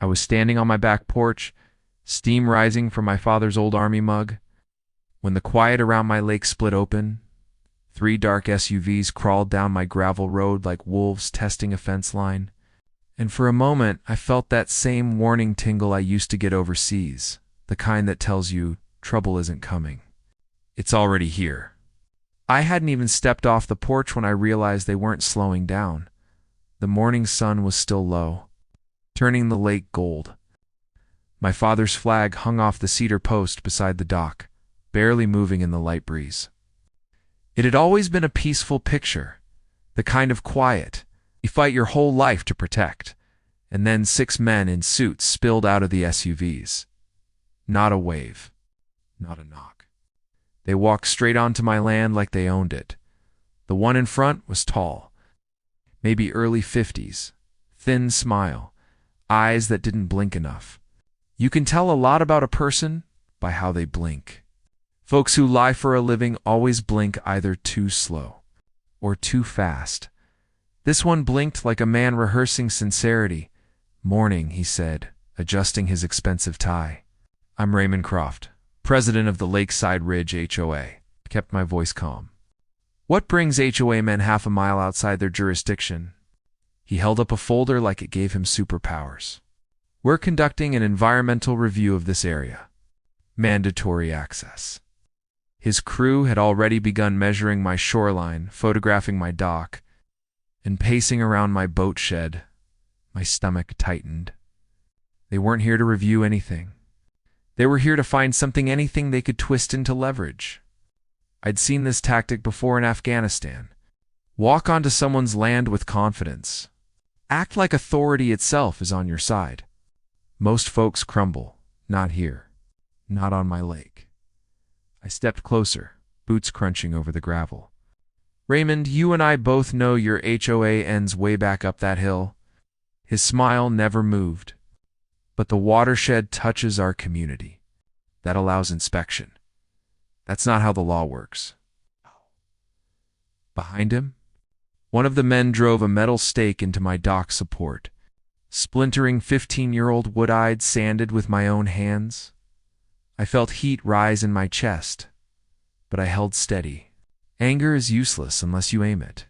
I was standing on my back porch, steam rising from my father's old army mug, when the quiet around my lake split open. 3 dark SUVs crawled down my gravel road like wolves testing a fence line, and for a moment I felt that same warning tingle I used to get overseas, the kind that tells you trouble isn't coming. It's already here. I hadn't even stepped off the porch when I realized they weren't slowing down. The morning sun was still low, turning the lake gold. My father's flag hung off the cedar post beside the dock, barely moving in the light breeze. It had always been a peaceful picture, the kind of quiet you fight your whole life to protect, and then 6 men in suits spilled out of the SUVs. Not a wave, not a knock. They walked straight onto my land like they owned it. The one in front was tall, maybe early 50s, thin smile, eyes that didn't blink enough. You can tell a lot about a person by how they blink. Folks who lie for a living always blink either too slow or too fast. This one blinked like a man rehearsing sincerity. "Morning," he said, adjusting his expensive tie. "I'm Raymond Croft, president of the Lakeside Ridge HOA." Kept my voice calm. "What brings HOA men half a mile outside their jurisdiction?" He held up a folder like it gave him superpowers. "We're conducting an environmental review of this area. Mandatory access." His crew had already begun measuring my shoreline, photographing my dock, and pacing around my boat shed. My stomach tightened. They weren't here to review anything. They were here to find anything they could twist into leverage. I'd seen this tactic before in Afghanistan. Walk onto someone's land with confidence. Act like authority itself is on your side. Most folks crumble. Not here. Not on my lake. I stepped closer, boots crunching over the gravel. "Raymond, you and I both know your HOA ends way back up that hill." His smile never moved. "But the watershed touches our community. That allows inspection. That's not how the law works." Behind him, one of the men drove a metal stake into my dock support, splintering 15-year-old wood-eyed sanded with my own hands. I felt heat rise in my chest, but I held steady. Anger is useless unless you aim it.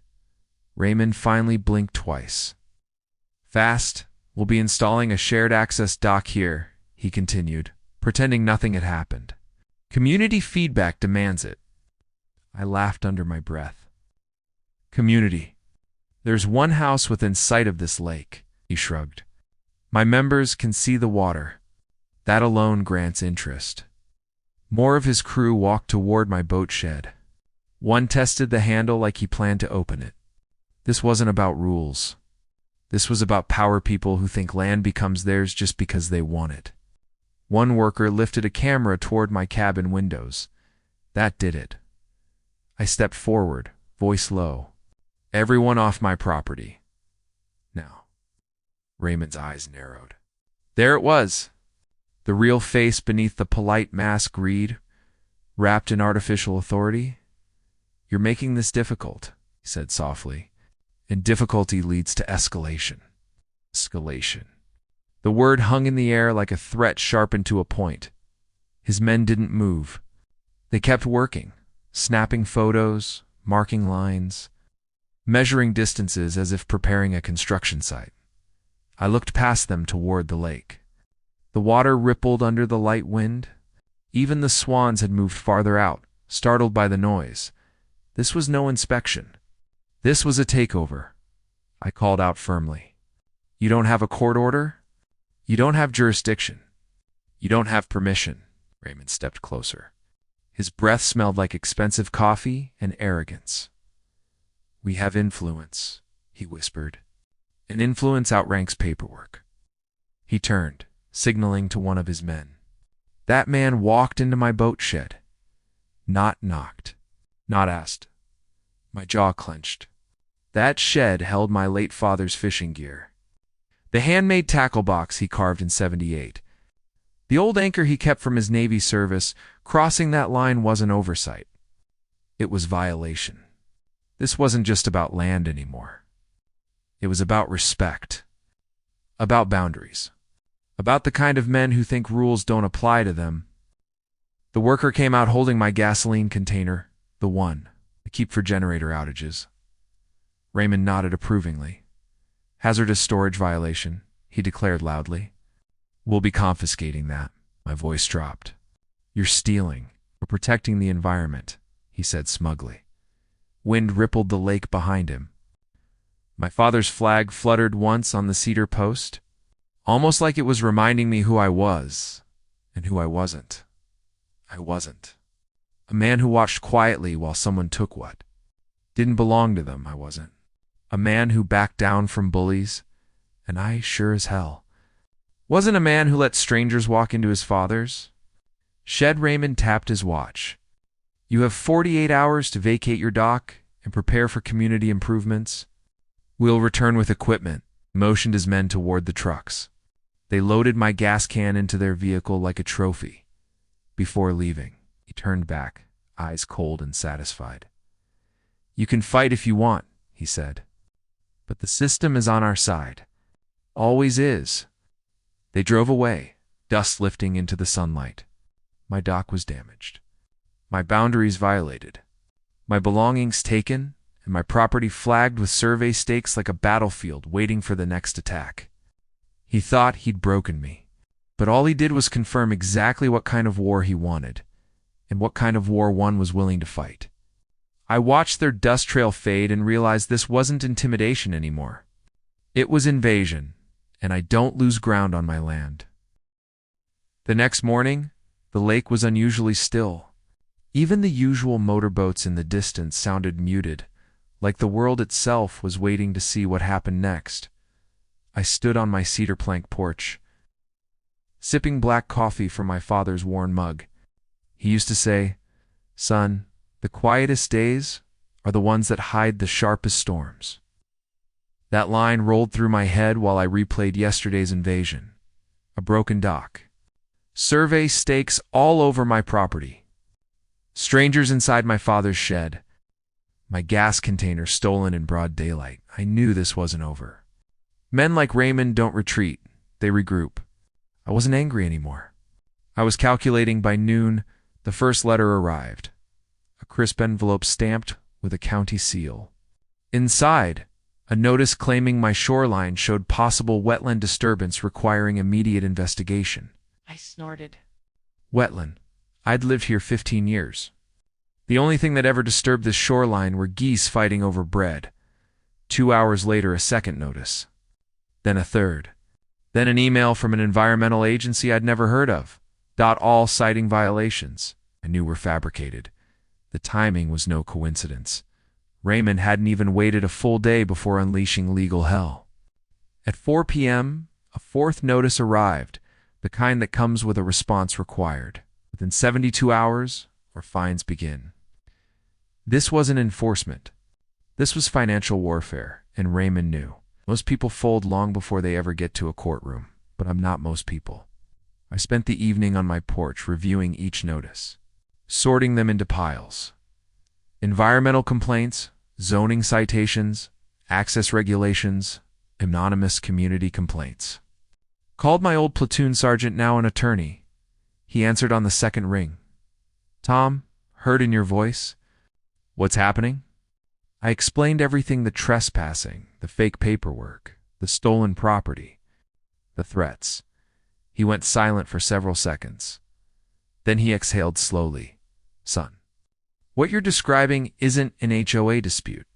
Raymond finally blinked twice. "Fast, we'll be installing a shared access dock here," he continued, pretending nothing had happened. "Community feedback demands it." I laughed under my breath. "Community. There's one house within sight of this lake," he shrugged. "My members can see the water. That alone grants interest." More of his crew walked toward my boat shed. One tested the handle like he planned to open it. This wasn't about rules. This was about power people who think land becomes theirs just because they want it. One worker lifted a camera toward my cabin windows. That did it. I stepped forward, voice low. "Everyone off my property. Now." Raymond's eyes narrowed. There it was. The real face beneath the polite mask read, wrapped in artificial authority. "You're making this difficult," he said softly, "and difficulty leads to escalation." Escalation. The word hung in the air like a threat sharpened to a point. His men didn't move. They kept working, snapping photos, marking lines, measuring distances as if preparing a construction site. I looked past them toward the lake. The water rippled under the light wind. Even the swans had moved farther out, startled by the noise. This was no inspection. This was a takeover. I called out firmly. "You don't have a court order? You don't have jurisdiction. You don't have permission." Raymond stepped closer. His breath smelled like expensive coffee and arrogance. "We have influence," he whispered. "And influence outranks paperwork." He turned, signaling to one of his men. That man walked into my boat shed. Not knocked. Not asked. My jaw clenched. That shed held my late father's fishing gear. The handmade tackle box he carved in '78. The old anchor he kept from his Navy service. Crossing that line wasn't oversight. It was violation. This wasn't just about land anymore. It was about respect. About boundaries. About the kind of men who think rules don't apply to them. The worker came out holding my gasoline container, the one I keep for generator outages. Raymond nodded approvingly. Hazardous storage violation, he declared loudly. We'll be confiscating that. My voice dropped. You're stealing. We're protecting the environment, he said smugly. Wind rippled the lake behind him. My father's flag fluttered once on the cedar post, almost like it was reminding me who I was and who I wasn't. I wasn't. A man who watched quietly while someone took what didn't belong to them, I wasn't. A man who backed down from bullies, and I sure as hell wasn't a man who let strangers walk into his father's. Shed. Raymond tapped his watch. You have 48 hours to vacate your dock and prepare for community improvements. We'll return with equipment, motioned his men toward the trucks. They loaded my gas can into their vehicle like a trophy. Before leaving, he turned back, eyes cold and satisfied. You can fight if you want, he said. But the system is on our side. Always is. They drove away, dust lifting into the sunlight. My dock was damaged. My boundaries violated. My belongings taken, and my property flagged with survey stakes like a battlefield waiting for the next attack. He thought he'd broken me, but all he did was confirm exactly what kind of war he wanted, and what kind of war one was willing to fight. I watched their dust trail fade and realized this wasn't intimidation anymore. It was invasion, and I don't lose ground on my land. The next morning, the lake was unusually still. Even the usual motorboats in the distance sounded muted, like the world itself was waiting to see what happened next. I stood on my cedar plank porch, sipping black coffee from my father's worn mug. He used to say, "Son, the quietest days are the ones that hide the sharpest storms." That line rolled through my head while I replayed yesterday's invasion. A broken dock. Survey stakes all over my property. Strangers inside my father's shed. My gas container stolen in broad daylight. I knew this wasn't over. Men like Raymond don't retreat, they regroup. I wasn't angry anymore. I was calculating by noon. The first letter arrived. A crisp envelope stamped with a county seal. Inside, a notice claiming my shoreline showed possible wetland disturbance requiring immediate investigation. I snorted. Wetland. I'd lived here 15 years. The only thing that ever disturbed this shoreline were geese fighting over bread. 2 hours later, a second notice. Then a third. Then an email from an environmental agency I'd never heard of. All citing violations I knew were fabricated. The timing was no coincidence. Raymond hadn't even waited a full day before unleashing legal hell. At 4 p.m., a fourth notice arrived, the kind that comes with a response required. Within 72 hours, or fines begin. This wasn't enforcement. This was financial warfare, and Raymond knew. Most people fold long before they ever get to a courtroom, but I'm not most people. I spent the evening on my porch reviewing each notice, sorting them into piles. Environmental complaints, zoning citations, access regulations, anonymous community complaints. Called my old platoon sergeant, now an attorney. He answered on the second ring. "Tom, heard in your voice. What's happening?" I explained everything: the trespassing, the fake paperwork, the stolen property, the threats. He went silent for several seconds. Then he exhaled slowly. "Son, what you're describing isn't an HOA dispute.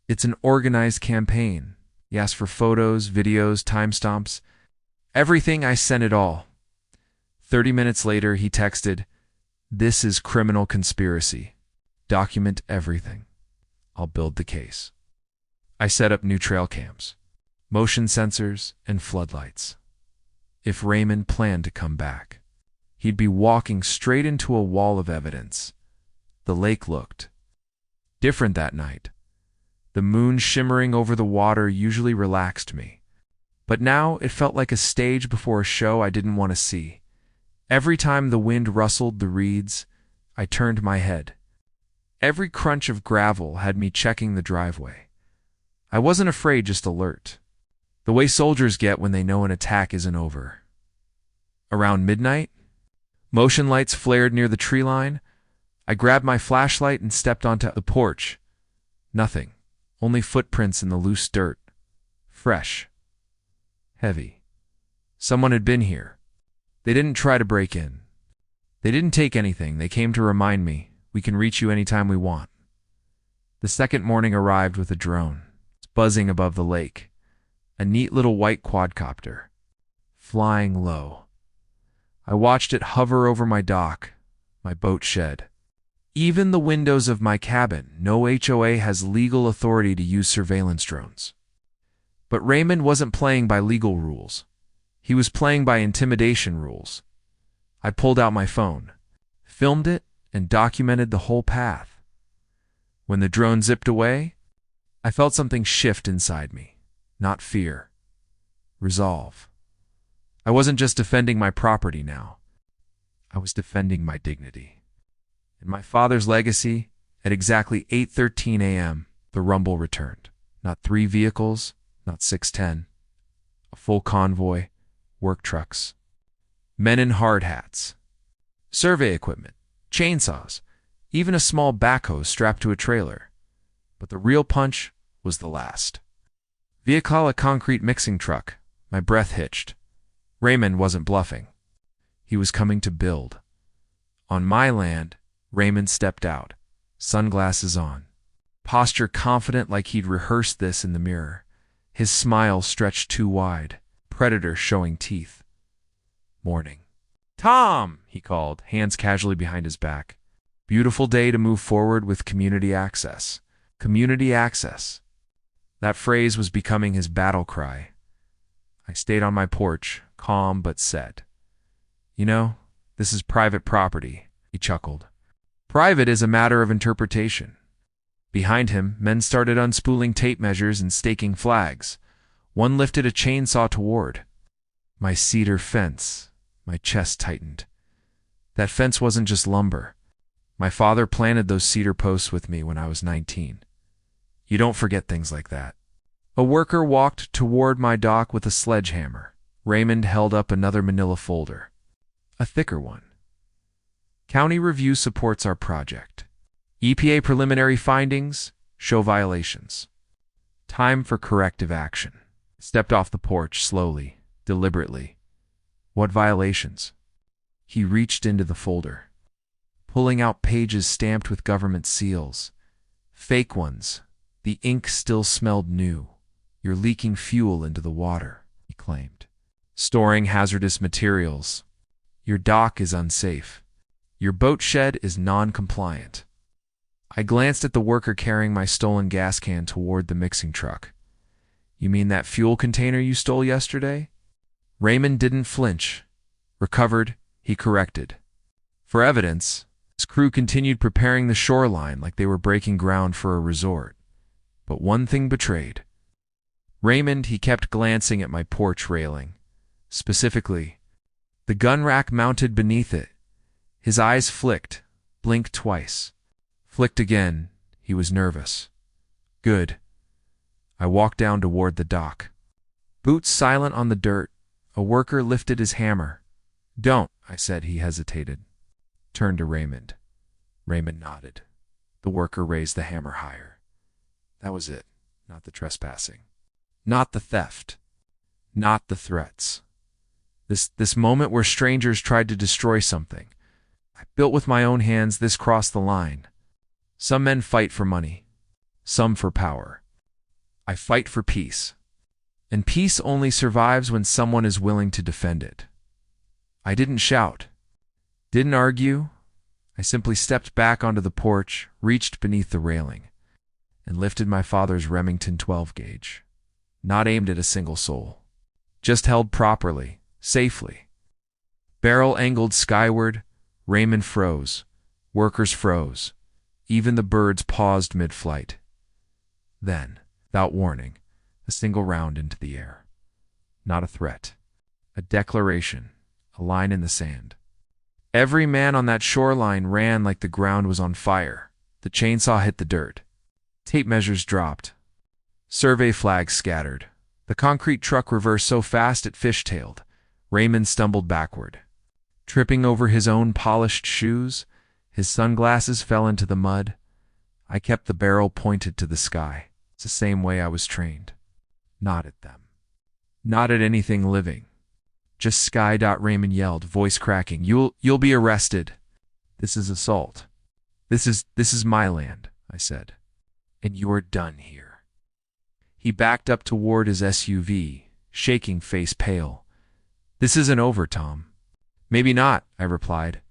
It's an organized campaign." He asked for photos, videos, timestamps. Everything. I sent it all. 30 minutes later, he texted, "This is criminal conspiracy. Document everything. I'll build the case." I set up new trail cams, motion sensors, and floodlights. If Raymond planned to come back, he'd be walking straight into a wall of evidence. The lake looked different that night. The moon shimmering over the water usually relaxed me, but now it felt like a stage before a show I didn't want to see. Every time the wind rustled the reeds, I turned my head. Every crunch of gravel had me checking the driveway. I wasn't afraid, just alert. The way soldiers get when they know an attack isn't over. Around midnight, motion lights flared near the tree line. I grabbed my flashlight and stepped onto the porch. Nothing, only footprints in the loose dirt. Fresh. Heavy. Someone had been here. They didn't try to break in. They didn't take anything. They came to remind me, we can reach you anytime we want. The second morning arrived with a drone. It's buzzing above the lake. A neat little white quadcopter. Flying low. I watched it hover over my dock, my boat shed. Even the windows of my cabin. No HOA has legal authority to use surveillance drones. But Raymond wasn't playing by legal rules. He was playing by intimidation rules. I pulled out my phone, filmed it, and documented the whole path. When the drone zipped away, I felt something shift inside me. Not fear. Resolve. I wasn't just defending my property now. I was defending my dignity. In my father's legacy, at exactly 8:13 a.m., the rumble returned. Not 3 vehicles, not 610. A full convoy, work trucks. Men in hard hats. Survey equipment, chainsaws, even a small backhoe strapped to a trailer. But the real punch was the last. Vehicle, a concrete mixing truck. My breath hitched. Raymond wasn't bluffing. He was coming to build. On my land, Raymond stepped out, sunglasses on, posture confident like he'd rehearsed this in the mirror. His smile stretched too wide, predator showing teeth. Morning. "Tom!" he called, hands casually behind his back. Beautiful day to move forward with community access. Community access. That phrase was becoming his battle cry. I stayed on my porch, calm but set. "You know, this is private property," he chuckled. "Private is a matter of interpretation." Behind him, men started unspooling tape measures and staking flags. One lifted a chainsaw toward my cedar fence. My chest tightened. That fence wasn't just lumber. My father planted those cedar posts with me when I was 19. You don't forget things like that. A worker walked toward my dock with a sledgehammer. Raymond held up another manila folder. A thicker one. "County review supports our project. EPA preliminary findings show violations. Time for corrective action." Stepped off the porch slowly, deliberately. "What violations?" He reached into the folder, pulling out pages stamped with government seals. Fake ones. The ink still smelled new. "You're leaking fuel into the water," he claimed. "Storing hazardous materials. Your dock is unsafe. Your boat shed is non-compliant." I glanced at the worker carrying my stolen gas can toward the mixing truck. "You mean that fuel container you stole yesterday?" Raymond didn't flinch. Recovered, he corrected. For evidence, his crew continued preparing the shoreline like they were breaking ground for a resort. But one thing betrayed. Raymond, he kept glancing at my porch railing. Specifically, the gun rack mounted beneath it. His eyes flicked, blinked twice. Flicked again. He was nervous. Good. I walked down toward the dock. Boots silent on the dirt. A worker lifted his hammer. "Don't," I said. He hesitated. Turned to Raymond. Raymond nodded. The worker raised the hammer higher. That was it. Not the trespassing. Not the theft. Not the threats. This moment where strangers tried to destroy something. I built with my own hands. This crossed the line. Some men fight for money. Some for power. I fight for peace. And peace only survives when someone is willing to defend it. I didn't shout. Didn't argue. I simply stepped back onto the porch, reached beneath the railing, and lifted my father's Remington 12 gauge. Not aimed at a single soul. Just held properly, safely. Barrel angled skyward. Raymond froze. Workers froze. Even the birds paused mid-flight. Then, without warning, a single round into the air. Not a threat. A declaration. A line in the sand. Every man on that shoreline ran like the ground was on fire. The chainsaw hit the dirt. Tape measures dropped. Survey flags scattered. The concrete truck reversed so fast it fishtailed. Raymond stumbled backward. Tripping over his own polished shoes, his sunglasses fell into the mud. I kept the barrel pointed to the sky. It's the same way I was trained. Not at them. Not at anything living. Just sky. Raymond yelled, voice cracking. You'll be arrested. This is assault. This is my land, I said. And you're done here. He backed up toward his SUV, shaking, face pale. This isn't over, Tom. Maybe not, I replied.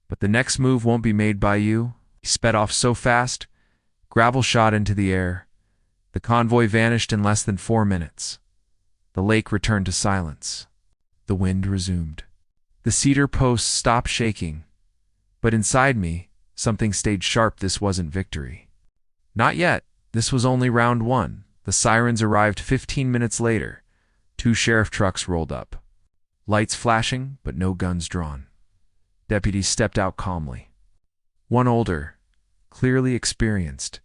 But the next move won't be made by you. He sped off so fast, gravel shot into the air. The convoy vanished in less than 4 minutes. The lake returned to silence. The wind resumed. The cedar posts stopped shaking. But inside me, something stayed sharp. This wasn't victory. Not yet. This was only round 1. The sirens arrived 15 minutes later. 2 sheriff trucks rolled up. Lights flashing, but no guns drawn. Deputies stepped out calmly. One older, clearly experienced.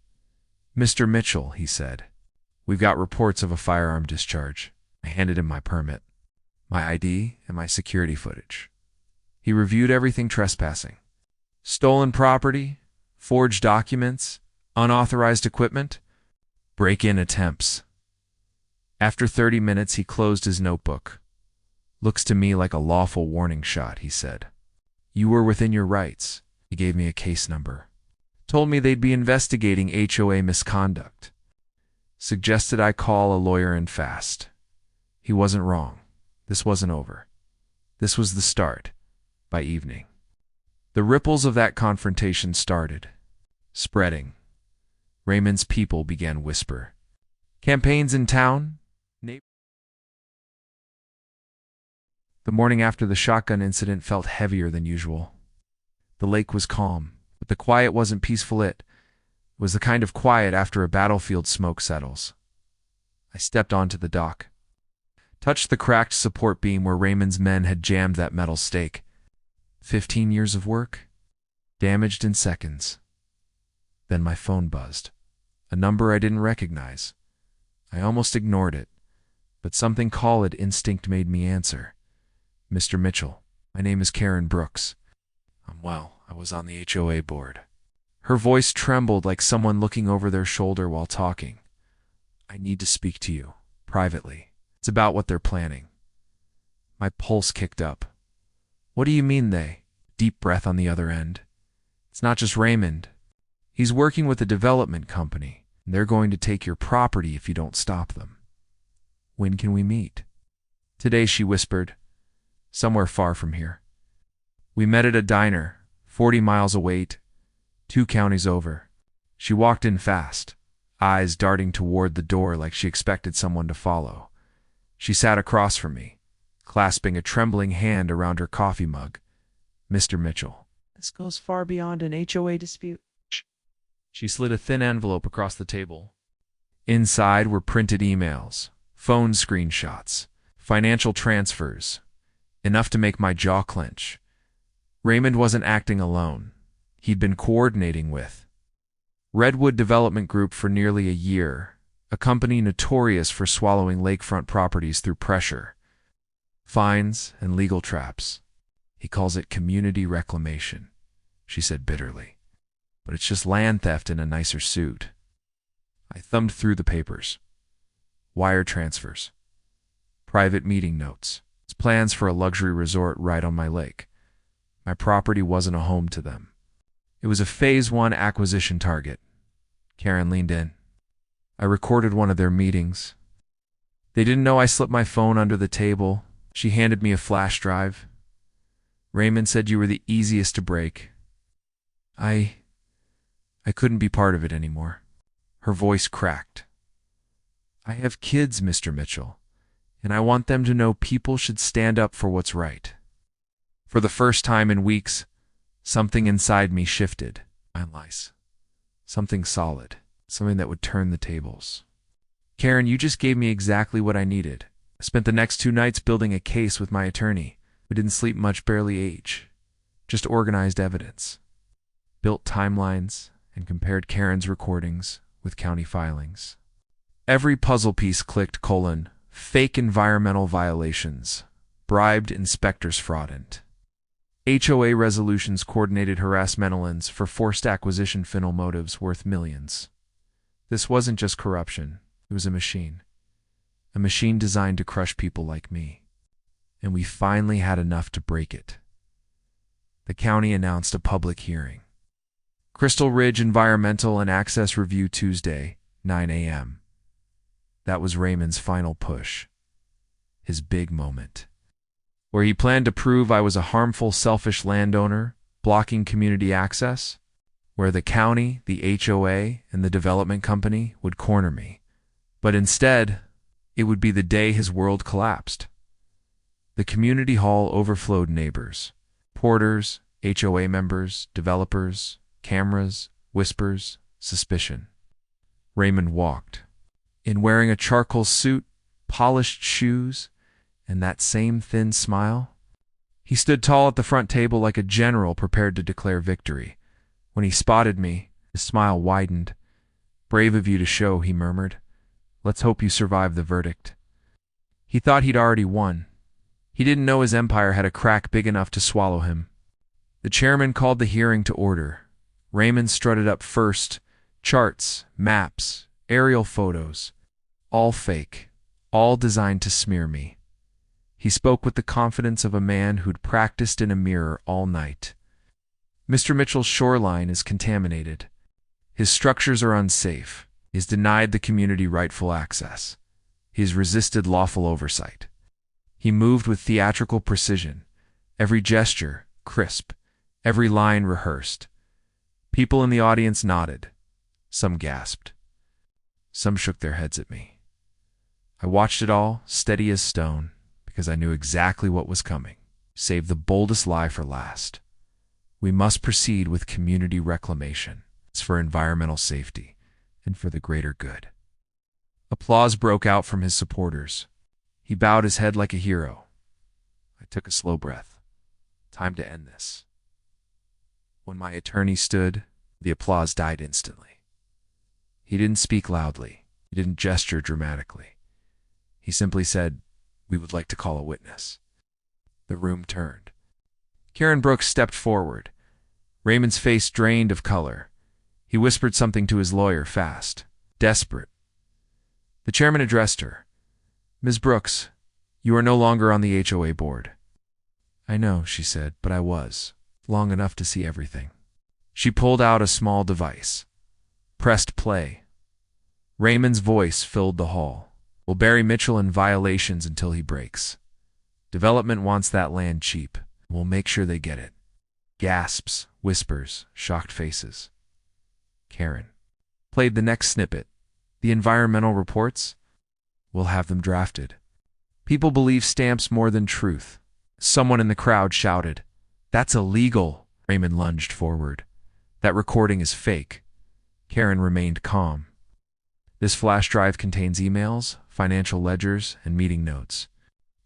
Mr. Mitchell, he said. We've got reports of a firearm discharge. I handed him my permit, my ID, and my security footage. He reviewed everything: trespassing, stolen property, forged documents, unauthorized equipment, break-in attempts. After 30 minutes, he closed his notebook. Looks to me like a lawful warning shot, he said. You were within your rights. He gave me a case number. Told me they'd be investigating HOA misconduct. Suggested I call a lawyer and fast. He wasn't wrong. This wasn't over. This was the start. By evening, the ripples of that confrontation started, spreading. Raymond's people began whisper. Campaigns in town? The morning after the shotgun incident felt heavier than usual. The lake was calm, but the quiet wasn't peaceful. It was the kind of quiet after a battlefield smoke settles. I stepped onto the dock, touched the cracked support beam where Raymond's men had jammed that metal stake. 15 years of work, damaged in seconds. Then my phone buzzed. A number I didn't recognize. I almost ignored it, but something call it instinct made me answer. Mr. Mitchell, my name is Karen Brooks. I'm well. I was on the HOA board. Her voice trembled like someone looking over their shoulder while talking. I need to speak to you, privately. It's about what they're planning. My pulse kicked up. What do you mean they? Deep breath on the other end. It's not just Raymond. He's working with a development company, and they're going to take your property if you don't stop them. When can we meet? Today, she whispered. Somewhere far from here. We met at a diner, 40 miles away, 2 counties over. She walked in fast, eyes darting toward the door like she expected someone to follow. She sat across from me, clasping a trembling hand around her coffee mug. Mr. Mitchell. This goes far beyond an HOA dispute. She slid a thin envelope across the table. Inside were printed emails, phone screenshots, financial transfers, enough to make my jaw clench. Raymond wasn't acting alone. He'd been coordinating with Redwood Development Group for nearly a year, a company notorious for swallowing lakefront properties through pressure, fines, and legal traps. He calls it community reclamation, she said bitterly. But it's just land theft in a nicer suit. I thumbed through the papers. Wire transfers, private meeting notes, plans for a luxury resort right on my lake. My property wasn't a home to them. It was a Phase 1 acquisition target. Karen leaned in. I recorded one of their meetings. They didn't know I slipped my phone under the table. She handed me a flash drive. Raymond said you were the easiest to break. I couldn't be part of it anymore. Her voice cracked. I have kids, Mr. Mitchell, and I want them to know people should stand up for what's right. For the first time in weeks, something inside me shifted. Something solid, something that would turn the tables. Karen, you just gave me exactly what I needed. I spent the next 2 nights building a case with my attorney. We didn't sleep much, barely age. Just organized evidence. Built timelines and compared Karen's recordings with county filings. Every puzzle piece clicked: fake environmental violations, bribed inspectors fraudulent. HOA resolutions coordinated harassmentals for forced acquisition final motives worth millions. This wasn't just corruption, it was a machine. A machine designed to crush people like me. And we finally had enough to break it. The county announced a public hearing. Crystal Ridge Environmental and Access Review Tuesday, 9 a.m. That was Raymond's final push. His big moment. Where he planned to prove I was a harmful, selfish landowner, blocking community access. Where the county, the HOA, and the development company would corner me. But instead, it would be the day his world collapsed. The community hall overflowed neighbors, porters, HOA members, developers, cameras, whispers, suspicion. Raymond walked, in wearing a charcoal suit, polished shoes, and that same thin smile. He stood tall at the front table like a general prepared to declare victory. When he spotted me, his smile widened. "Brave of you to show," he murmured. "Let's hope you survive the verdict." He thought he'd already won. He didn't know his empire had a crack big enough to swallow him. The chairman called the hearing to order. Raymond strutted up first. Charts, maps, aerial photos. All fake. All designed to smear me. He spoke with the confidence of a man who'd practiced in a mirror all night. "Mr. Mitchell's shoreline is contaminated. His structures are unsafe. He has denied the community rightful access. He has resisted lawful oversight." He moved with theatrical precision, every gesture crisp, every line rehearsed. People in the audience nodded. Some gasped. Some shook their heads at me. I watched it all, steady as stone, because I knew exactly what was coming. Save the boldest lie for last. We must proceed with community reclamation. It's for environmental safety and for the greater good. Applause broke out from his supporters. He bowed his head like a hero. I took a slow breath. Time to end this. When my attorney stood, the applause died instantly. He didn't speak loudly. He didn't gesture dramatically. He simply said, "We would like to call a witness." The room turned. Karen Brooks stepped forward. Raymond's face drained of color. He whispered something to his lawyer fast, desperate. The chairman addressed her. "Ms. Brooks, you are no longer on the HOA board." "I know," she said, "but I was. Long enough to see everything." She pulled out a small device. Pressed play. Raymond's voice filled the hall. "We'll bury Mitchell in violations until he breaks. Development wants that land cheap. We'll make sure they get it." Gasps, whispers, shocked faces. Karen played the next snippet. "The environmental reports? We'll have them drafted." People believe stamps more than truth. Someone in the crowd shouted, "That's illegal." Raymond lunged forward. "That recording is fake." Karen remained calm. "This flash drive contains emails, financial ledgers, and meeting notes,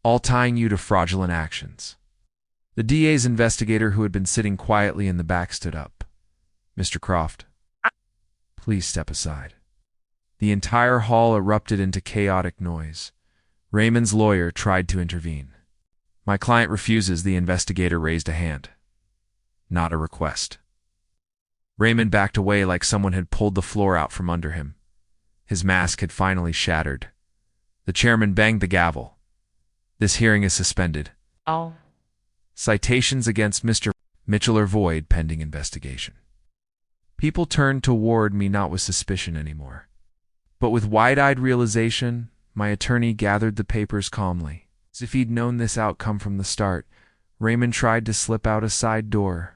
all tying you to fraudulent actions." The DA's investigator, who had been sitting quietly in the back, stood up. "Mr. Croft, please step aside." The entire hall erupted into chaotic noise. Raymond's lawyer tried to intervene. "My client refuses." The investigator raised a hand. "Not a request." Raymond backed away like someone had pulled the floor out from under him. His mask had finally shattered. The chairman banged the gavel. "This hearing is suspended. Oh. Citations against Mr. Mitchell are void pending investigation." People turned toward me not with suspicion anymore, but with wide-eyed realization. My attorney gathered the papers calmly. As if he'd known this outcome from the start, Raymond tried to slip out a side door.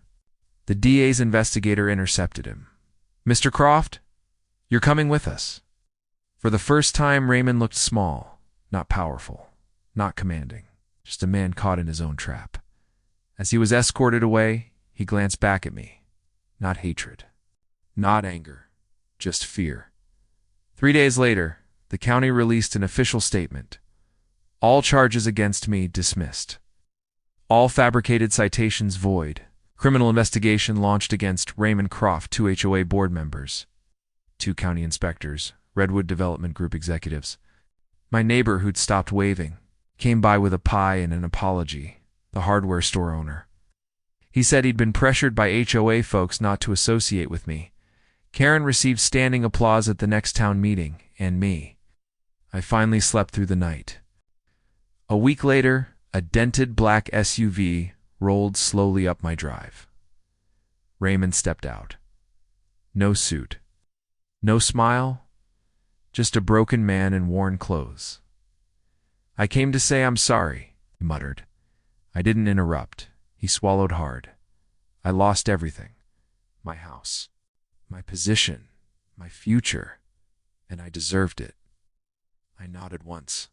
The DA's investigator intercepted him. "Mr. Croft, you're coming with us." For the first time, Raymond looked small, not powerful, not commanding, just a man caught in his own trap. As he was escorted away, he glanced back at me. Not hatred, not anger, just fear. 3 days later, the county released an official statement. All charges against me dismissed. All fabricated citations void. Criminal investigation launched against Raymond Croft, 2 HOA board members, 2 county inspectors, Redwood Development Group executives. My neighbor, who'd stopped waving, came by with a pie and an apology, the hardware store owner. He said he'd been pressured by HOA folks not to associate with me. Karen received standing applause at the next town meeting, and me. I finally slept through the night. A week later, a dented black SUV rolled slowly up my drive. Raymond stepped out. No suit. No smile. Just a broken man in worn clothes. "I came to say I'm sorry," he muttered. I didn't interrupt. He swallowed hard. "I lost everything. My house, my position, my future, and I deserved it." I nodded once.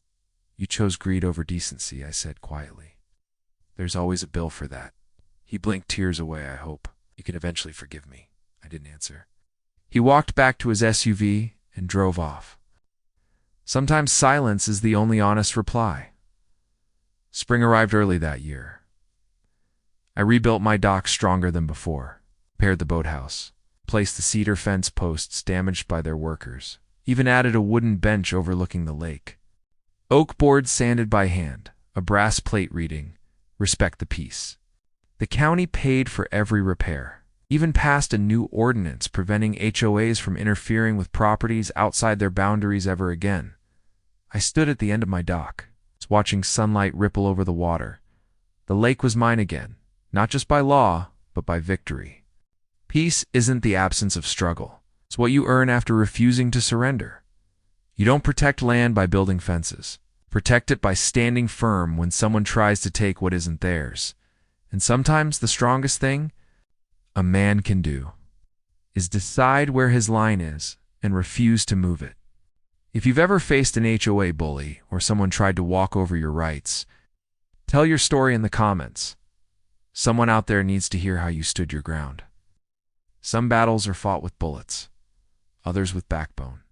"You chose greed over decency," I said quietly. "There's always a bill for that." He blinked tears away. "I hope you can eventually forgive me." I didn't answer. He walked back to his SUV and drove off. Sometimes silence is the only honest reply. Spring arrived early that year. I rebuilt my dock stronger than before, repaired the boathouse, placed the cedar fence posts damaged by their workers, even added a wooden bench overlooking the lake. Oak boards sanded by hand, a brass plate reading, "Respect the peace." The county paid for every repair, even passed a new ordinance preventing HOAs from interfering with properties outside their boundaries ever again. I stood at the end of my dock, watching sunlight ripple over the water. The lake was mine again, not just by law, but by victory. Peace isn't the absence of struggle. It's what you earn after refusing to surrender. You don't protect land by building fences. Protect it by standing firm when someone tries to take what isn't theirs. And sometimes the strongest thing a man can do is decide where his line is and refuse to move it. If you've ever faced an HOA bully or someone tried to walk over your rights, tell your story in the comments. Someone out there needs to hear how you stood your ground. Some battles are fought with bullets, others with backbone.